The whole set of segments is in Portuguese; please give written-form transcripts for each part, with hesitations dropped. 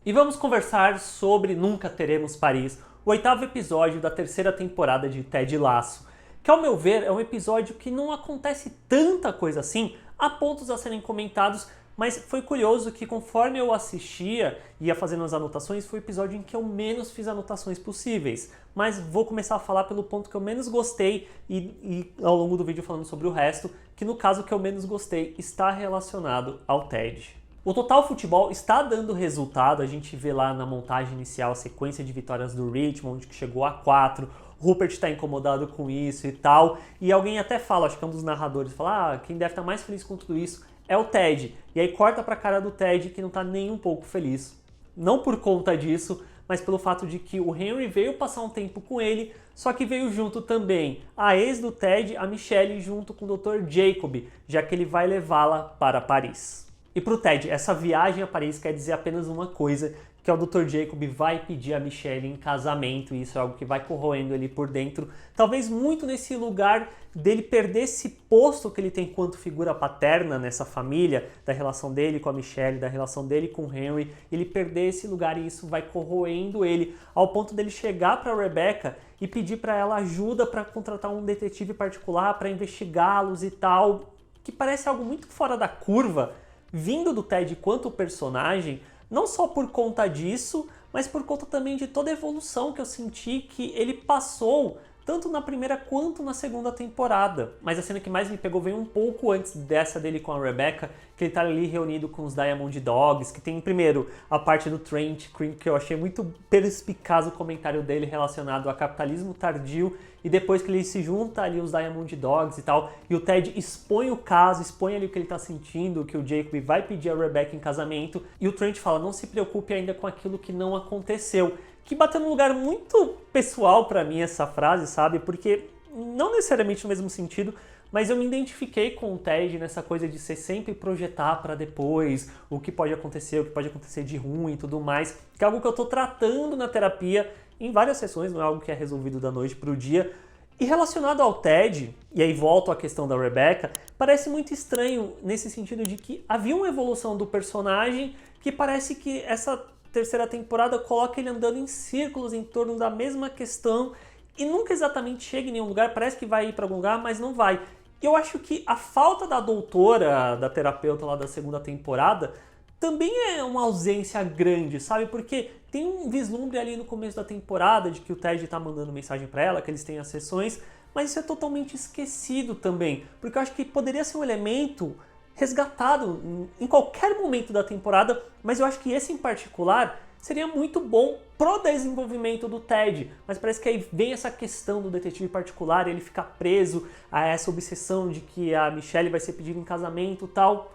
E vamos conversar sobre Nunca Teremos Paris, o oitavo episódio da terceira temporada de Ted Lasso, que ao meu ver é um episódio que não acontece tanta coisa assim, há pontos a serem comentados, mas foi curioso que conforme eu assistia e ia fazendo as anotações, foi o episódio em que eu menos fiz anotações possíveis. Mas vou começar a falar pelo ponto que eu menos gostei e ao longo do vídeo falando sobre o resto, que no caso que eu menos gostei está relacionado ao Ted. O Total Futebol está dando resultado, a gente vê lá na montagem inicial a sequência de vitórias do Richmond, que chegou a 4, o Rupert está incomodado com isso e tal, e alguém até fala, acho que é um dos narradores, fala, quem deve estar mais feliz com tudo isso é o Ted, e aí corta pra cara do Ted que não está nem um pouco feliz. Não por conta disso, mas pelo fato de que o Henry veio passar um tempo com ele, só que veio junto também a ex do Ted, a Michelle, junto com o Dr. Jacob, já que ele vai levá-la para Paris. E para o Ted, essa viagem a Paris quer dizer apenas uma coisa, que é o Dr. Jacob vai pedir a Michelle em casamento, e isso é algo que vai corroendo ele por dentro, talvez muito nesse lugar dele perder esse posto que ele tem enquanto figura paterna nessa família, da relação dele com a Michelle, da relação dele com o Henry, ele perder esse lugar e isso vai corroendo ele, ao ponto dele chegar para Rebecca e pedir para ela ajuda para contratar um detetive particular para investigá-los e tal, que parece algo muito fora da curva, vindo do Ted quanto personagem, não só por conta disso, mas por conta também de toda a evolução que eu senti que ele passou, tanto na primeira quanto na segunda temporada. Mas a cena que mais me pegou veio um pouco antes dessa dele com a Rebecca, que ele tá ali reunido com os Diamond Dogs, que tem primeiro a parte do Trent Cream, que eu achei muito perspicaz o comentário dele relacionado ao capitalismo tardio, e depois que ele se junta ali os Diamond Dogs e tal, e o Ted expõe o caso, expõe ali o que ele tá sentindo, que o Jacob vai pedir a Rebecca em casamento, e o Trent fala, não se preocupe ainda com aquilo que não aconteceu. Que bateu num lugar muito pessoal pra mim essa frase, sabe? Porque não necessariamente no mesmo sentido, mas eu me identifiquei com o Ted nessa coisa de ser sempre projetar pra depois o que pode acontecer de ruim e tudo mais, que é algo que eu tô tratando na terapia em várias sessões, não é algo que é resolvido da noite pro dia. E relacionado ao Ted, e aí volto à questão da Rebecca, parece muito estranho nesse sentido de que havia uma evolução do personagem que parece que essa terceira temporada coloca ele andando em círculos em torno da mesma questão e nunca exatamente chega em nenhum lugar, parece que vai ir para algum lugar, mas não vai. Eu acho que a falta da doutora, da terapeuta lá da segunda temporada, também é uma ausência grande, sabe? Porque tem um vislumbre ali no começo da temporada de que o Ted tá mandando mensagem para ela, que eles têm as sessões, mas isso é totalmente esquecido também, porque eu acho que poderia ser um elemento resgatado em qualquer momento da temporada, mas eu acho que esse em particular seria muito bom pro desenvolvimento do Ted, mas parece que aí vem essa questão do detetive particular, ele ficar preso a essa obsessão de que a Michelle vai ser pedida em casamento e tal,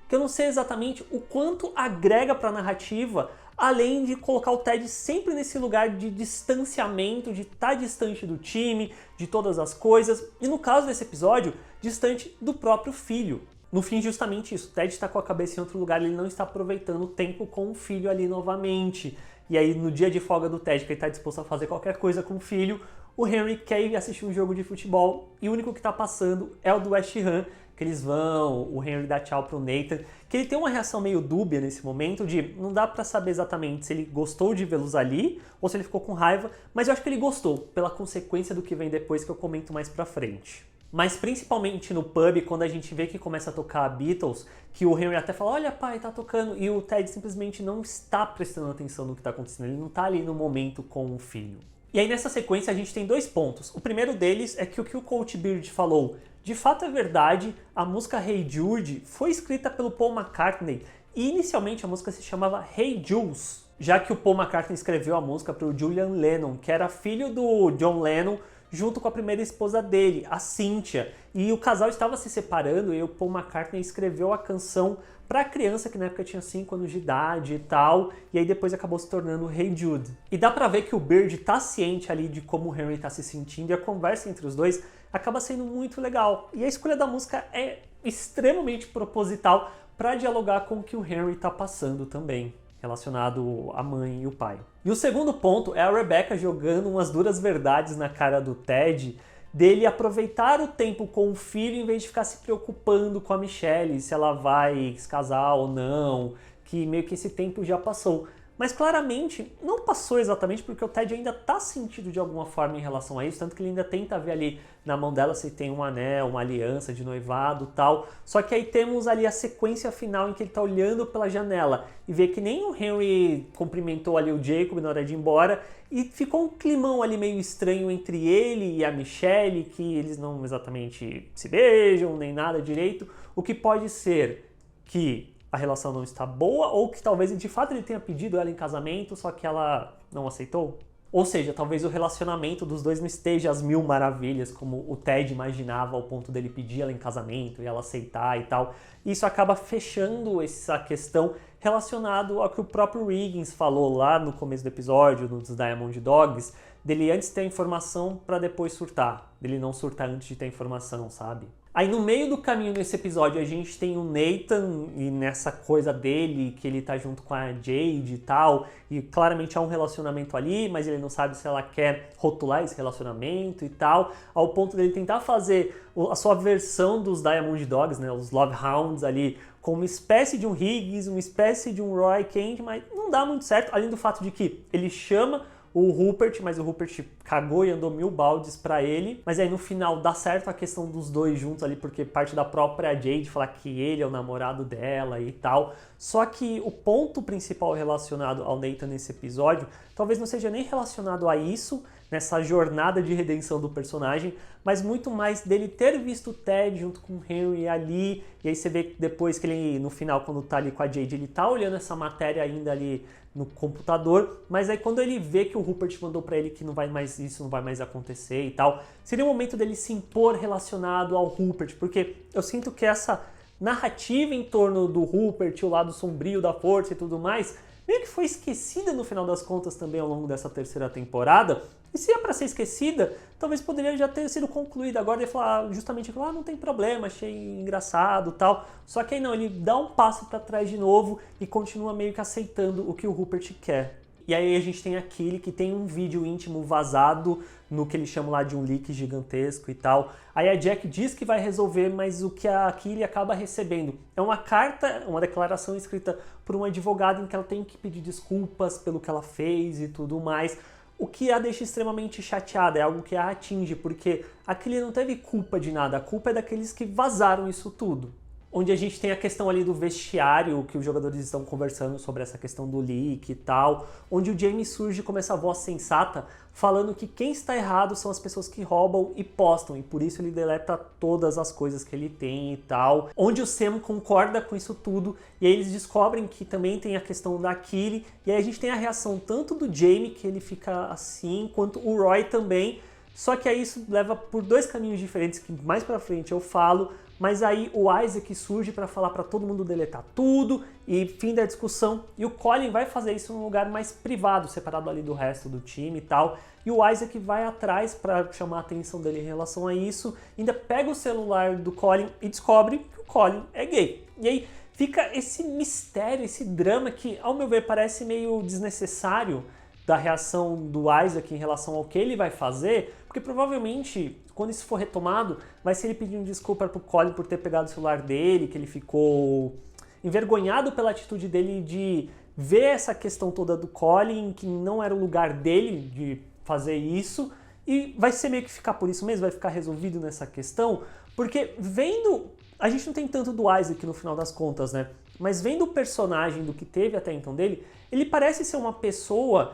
que eu não sei exatamente o quanto agrega para a narrativa, além de colocar o Ted sempre nesse lugar de distanciamento, de estar distante do time, de todas as coisas, e no caso desse episódio, distante do próprio filho. No fim, justamente isso, o Ted está com a cabeça em outro lugar, ele não está aproveitando o tempo com o filho ali novamente. E aí, no dia de folga do Ted, que ele está disposto a fazer qualquer coisa com o filho, o Henry quer ir assistir um jogo de futebol e o único que está passando é o do West Ham, que eles vão, o Henry dá tchau pro Nathan, que ele tem uma reação meio dúbia nesse momento de não dá pra saber exatamente se ele gostou de vê-los ali ou se ele ficou com raiva, mas eu acho que ele gostou, pela consequência do que vem depois que eu comento mais pra frente. Mas principalmente no pub, quando a gente vê que começa a tocar Beatles, que o Henry até fala, olha pai, tá tocando, e o Ted simplesmente não está prestando atenção no que tá acontecendo, ele não tá ali no momento com o filho. E aí nessa sequência a gente tem dois pontos. O primeiro deles é que o Coach Beard falou, de fato é verdade, a música Hey Jude foi escrita pelo Paul McCartney e inicialmente a música se chamava Hey Jules, já que o Paul McCartney escreveu a música para o Julian Lennon, que era filho do John Lennon, junto com a primeira esposa dele, a Cynthia. E o casal estava se separando e o Paul McCartney escreveu a canção para a criança que na época tinha 5 anos de idade e tal, e aí depois acabou se tornando Hey Jude. E dá pra ver que o Beard tá ciente ali de como o Henry tá se sentindo e a conversa entre os dois acaba sendo muito legal. E a escolha da música é extremamente proposital para dialogar com o que o Henry tá passando também, relacionado à mãe e o pai. E o segundo ponto é a Rebecca jogando umas duras verdades na cara do Ted, dele aproveitar o tempo com o filho em vez de ficar se preocupando com a Michelle, se ela vai se casar ou não, que meio que esse tempo já passou. Mas claramente não passou exatamente porque o Ted ainda tá sentido de alguma forma em relação a isso, tanto que ele ainda tenta ver ali na mão dela se tem um anel, uma aliança de noivado, tal. Só que aí temos ali a sequência final em que ele tá olhando pela janela e vê que nem o Henry cumprimentou ali o Jacob na hora de ir embora e ficou um climão ali meio estranho entre ele e a Michelle, que eles não exatamente se beijam nem nada direito, o que pode ser que a relação não está boa ou que talvez de fato ele tenha pedido ela em casamento, só que ela não aceitou. Ou seja, talvez o relacionamento dos dois não esteja às mil maravilhas, como o Ted imaginava ao ponto dele pedir ela em casamento e ela aceitar e tal. E isso acaba fechando essa questão relacionado ao que o próprio Riggins falou lá no começo do episódio, nos Diamond Dogs, dele antes ter a informação para depois surtar, dele não surtar antes de ter a informação, sabe? Aí no meio do caminho nesse episódio a gente tem o Nathan e nessa coisa dele, que ele tá junto com a Jade e tal, e claramente há um relacionamento ali, mas ele não sabe se ela quer rotular esse relacionamento e tal, ao ponto dele tentar fazer a sua versão dos Diamond Dogs, né, os Love Hounds ali, com uma espécie de um Higgins, uma espécie de um Roy Kent, mas não dá muito certo, além do fato de que ele chama o Rupert, mas o Rupert cagou e andou 1000 baldes pra ele. Mas aí no final dá certo a questão dos dois juntos ali, porque parte da própria Jade falar que ele é o namorado dela e tal. Só que o ponto principal relacionado ao Nathan nesse episódio talvez não seja nem relacionado a isso, nessa jornada de redenção do personagem, mas muito mais dele ter visto o Ted junto com o Henry ali, e aí você vê depois que ele, no final, quando tá ali com a Jade, ele tá olhando essa matéria ainda ali no computador, mas aí quando ele vê que o Rupert mandou pra ele que não vai mais isso, não vai mais acontecer e tal, seria o momento dele se impor relacionado ao Rupert, porque eu sinto que essa narrativa em torno do Rupert, o lado sombrio da força e tudo mais, meio que foi esquecida no final das contas também ao longo dessa terceira temporada. E se é pra ser esquecida, talvez poderia já ter sido concluída agora e falar justamente, não tem problema, achei engraçado e tal. Só que aí não, ele dá um passo pra trás de novo e continua meio que aceitando o que o Rupert quer. E aí a gente tem aquele que tem um vídeo íntimo vazado no que eles chamam lá de um leak gigantesco e tal. Aí a Jack diz que vai resolver, mas o que a Keely acaba recebendo é uma carta, uma declaração escrita por um advogado em que ela tem que pedir desculpas pelo que ela fez e tudo mais. O que a deixa extremamente chateada, é algo que a atinge, porque a Keely não teve culpa de nada, a culpa é daqueles que vazaram isso tudo. Onde a gente tem a questão ali do vestiário, que os jogadores estão conversando sobre essa questão do leak e tal, onde o Jamie surge com essa voz sensata, falando que quem está errado são as pessoas que roubam e postam, e por isso ele deleta todas as coisas que ele tem e tal. Onde o Sam concorda com isso tudo, e aí eles descobrem que também tem a questão da Keely, e aí a gente tem a reação tanto do Jamie, que ele fica assim, quanto o Roy também, só que aí isso leva por dois caminhos diferentes, que mais pra frente eu falo. Mas aí o Isaac surge para falar para todo mundo deletar tudo e fim da discussão. E o Colin vai fazer isso num lugar mais privado, separado ali do resto do time e tal. E o Isaac vai atrás para chamar a atenção dele em relação a isso. Ainda pega o celular do Colin e descobre que o Colin é gay. E aí fica esse mistério, esse drama que, ao meu ver, parece meio desnecessário da reação do Isaac em relação ao que ele vai fazer, porque provavelmente, quando isso for retomado, vai ser ele pedindo desculpa pro Colin por ter pegado o celular dele, que ele ficou envergonhado pela atitude dele de ver essa questão toda do Colin, que não era o lugar dele de fazer isso, e vai ser meio que ficar por isso mesmo, vai ficar resolvido nessa questão, porque vendo... A gente não tem tanto do Isaac no final das contas, né? Mas vendo o personagem do que teve até então dele, ele parece ser uma pessoa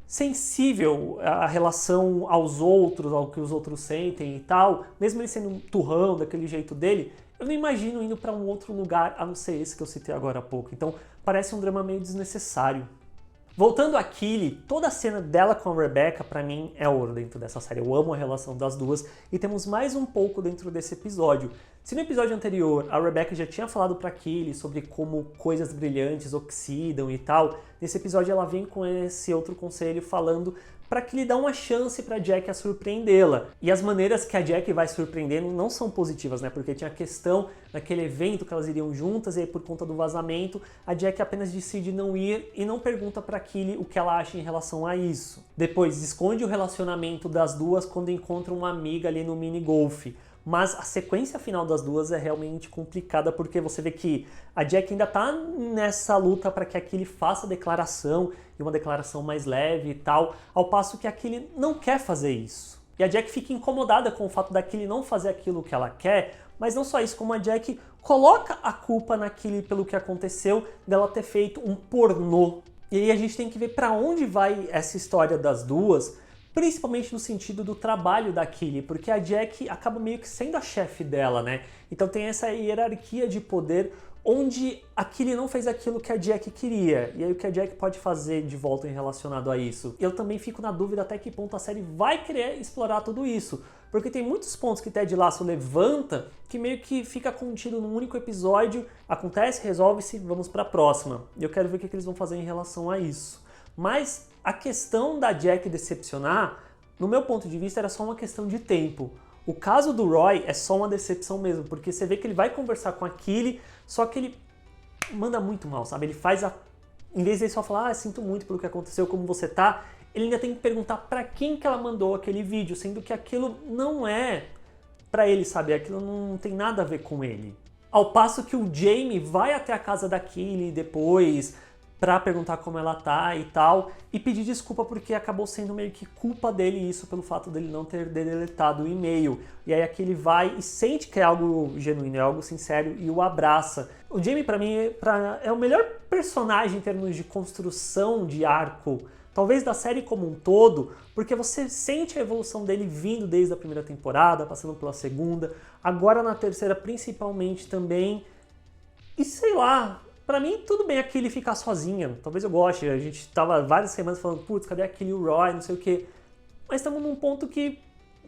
sensível à relação aos outros, ao que os outros sentem e tal, mesmo ele sendo um turrão daquele jeito dele, eu não imagino indo para um outro lugar a não ser esse que eu citei agora há pouco. Então parece um drama meio desnecessário. Voltando a Keely, toda a cena dela com a Rebecca, pra mim, é ouro dentro dessa série. Eu amo a relação das duas e temos mais um pouco dentro desse episódio. Se no episódio anterior a Rebecca já tinha falado pra Keely sobre como coisas brilhantes oxidam e tal, nesse episódio ela vem com esse outro conselho falando para que lhe dá uma chance para Jack a surpreendê-la. E as maneiras que a Jack vai surpreendendo não são positivas, né? Porque tinha a questão daquele evento que elas iriam juntas e aí por conta do vazamento, a Jack apenas decide não ir e não pergunta para Keely o que ela acha em relação a isso. Depois esconde o relacionamento das duas quando encontra uma amiga ali no mini golf. mas a sequência final das duas é realmente complicada, porque você vê que a Jack ainda tá nessa luta para que a Killy faça a declaração, e uma declaração mais leve e tal, ao passo que a Killy não quer fazer isso. E a Jack fica incomodada com o fato da Killy não fazer aquilo que ela quer, mas não só isso, como a Jack coloca a culpa na Killy pelo que aconteceu, dela ter feito um pornô. E aí a gente tem que ver para onde vai essa história das duas, principalmente no sentido do trabalho da Killy, porque a Jack acaba meio que sendo a chefe dela, né? Então tem essa hierarquia de poder onde a Killy não fez aquilo que a Jack queria. E aí o que a Jack pode fazer de volta em relacionado a isso? Eu também fico na dúvida até que ponto a série vai querer explorar tudo isso. Porque tem muitos pontos que Ted Lasso levanta que meio que fica contido num único episódio, acontece, resolve-se, vamos pra próxima. E eu quero ver o que eles vão fazer em relação a isso. Mas a questão da Jack decepcionar, no meu ponto de vista, era só uma questão de tempo. O caso do Roy é só uma decepção mesmo, porque você vê que ele vai conversar com a Killy, só que ele manda muito mal, sabe? Ele faz a... Em vez de ele só falar, sinto muito pelo que aconteceu, como você tá, ele ainda tem que perguntar pra quem que ela mandou aquele vídeo, sendo que aquilo não é pra ele, sabe? Aquilo não tem nada a ver com ele. Ao passo que o Jamie vai até a casa da Killy depois pra perguntar como ela tá e tal, e pedir desculpa porque acabou sendo meio que culpa dele isso pelo fato dele não ter deletado o e-mail. E aí aqui ele vai e sente que é algo genuíno, é algo sincero e o abraça. O Jamie pra mim é o melhor personagem em termos de construção de arco, talvez da série como um todo, porque você sente a evolução dele vindo desde a primeira temporada, passando pela segunda, agora na terceira principalmente também, e sei lá... Pra mim, tudo bem a Killy ficar sozinha, talvez eu goste, a gente tava várias semanas falando, putz, cadê a Killy e o Roy, não sei o quê. Mas estamos num ponto que,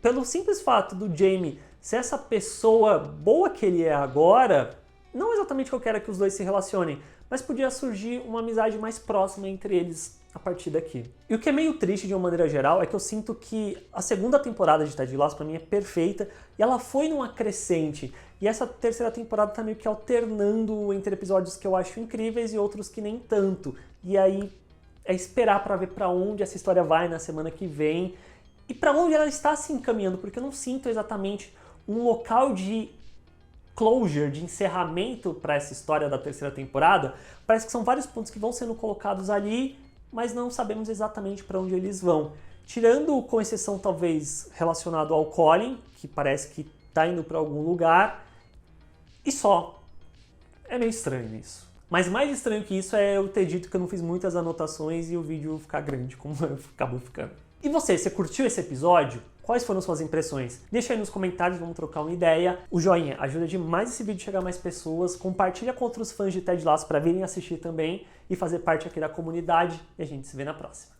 pelo simples fato do Jamie ser essa pessoa boa que ele é agora, não exatamente que eu quero que os dois se relacionem, mas podia surgir uma amizade mais próxima entre eles a partir daqui. E o que é meio triste de uma maneira geral é que eu sinto que a segunda temporada de Ted Lasso pra mim é perfeita e ela foi numa crescente. E essa terceira temporada tá meio que alternando entre episódios que eu acho incríveis e outros que nem tanto. E aí é esperar pra ver pra onde essa história vai na semana que vem e pra onde ela está se encaminhando, porque eu não sinto exatamente um local de closure, de encerramento para essa história da terceira temporada. Parece que são vários pontos que vão sendo colocados ali, mas não sabemos exatamente para onde eles vão. Tirando, com exceção talvez relacionado ao Colin, que parece que tá indo para algum lugar, e só. É meio estranho isso. Mas mais estranho que isso é eu ter dito que eu não fiz muitas anotações e o vídeo ficar grande, como acabou ficando. E você curtiu esse episódio? Quais foram suas impressões? Deixa aí nos comentários, vamos trocar uma ideia. O joinha ajuda demais esse vídeo a chegar a mais pessoas. Compartilha com outros fãs de Ted Lasso para virem assistir também e fazer parte aqui da comunidade. E a gente se vê na próxima.